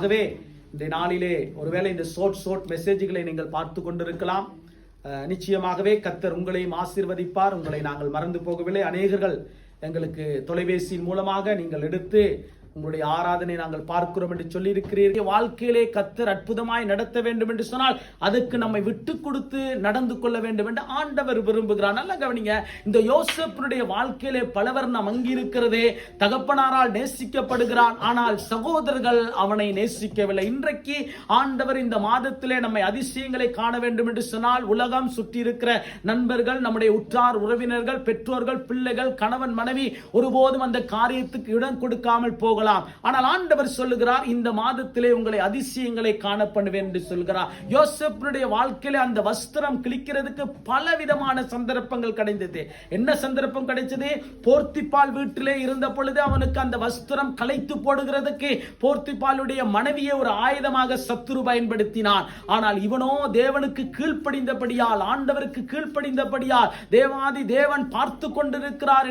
ஆகவே இந்த நாளிலே ஒருவேளை இந்த ஷோர்ட் மெசேஜ்களை நீங்கள் பார்த்து கொண்டிருக்கலாம். நிச்சயமாகவே கர்த்தர் உங்களையும் ஆசீர்வதிப்பார். உங்களை நாங்கள் மறந்து போகவில்லை. அநேகர்கள் எங்களுக்கு தொலைபேசியின் மூலமாக நீங்கள் எடுத்து உங்களுடைய ஆராதனை நாங்கள் பார்க்கிறோம் என்று சொல்லி இருக்கிறீர்கள். வாழ்க்கையிலே கர்த்தர் அற்புதமாய் நடத்த வேண்டும் என்று சொன்னால் அதுக்கு நம்மை விட்டு கொடுத்து நடந்து கொள்ள வேண்டும் என்று ஆண்டவர் விரும்புகிறார். நல்ல கவனிங்க, இந்த யோசேப்பினுடைய வாழ்க்கையிலே பலவர்ணம் அங்கிருக்கிறதே. தகப்பனாரால் நேசிக்கப்படுகிறான், ஆனால் சகோதரர்கள் அவனை நேசிக்கவில்லை. இன்றைக்கு ஆண்டவர் இந்த மாதத்திலே நம்மை அதிசயங்களை காண வேண்டும் என்று சொன்னால் உலகம் சுற்றி இருக்கிற நண்பர்கள், நம்முடைய உற்றார் உறவினர்கள், பெற்றோர்கள், பிள்ளைகள், கணவன் மனைவி ஒருபோதும் அந்த காரியத்துக்கு இடம் கொடுக்காமல் போக. ஆனால் ஆண்டவர் சொல்லுகிறார், இந்த மாதத்திலே உங்களை அதிசயங்களை காண பண்ணுவேன் என்று சொல்கிறார். யோசேப்பினுடைய வாழ்க்கையிலே அந்த வஸ்திரம் கிழிக்கிறதுக்கு பல விதமான சந்தர்ப்பங்கள் கிடைத்தது. என்ன சந்தர்ப்பம் கிடைச்சது? போர்த்திபால் வீட்டிலே இருந்த பொழுது அவனுக்கு அந்த வஸ்திரம் களைத்து போடுகிறதுக்கு போர்த்திபாலுடைய மனைவியை ஒரு ஆயுதமாக சத்துரு பயன்படுத்தினான். ஆனால் இவனோ தேவனுக்கு கீழ்ப்படிந்தபடியால், ஆண்டவருக்கு கீழ்ப்படிந்தபடியால் தேவாதி தேவன் பார்த்து கொண்டிருக்கிறார்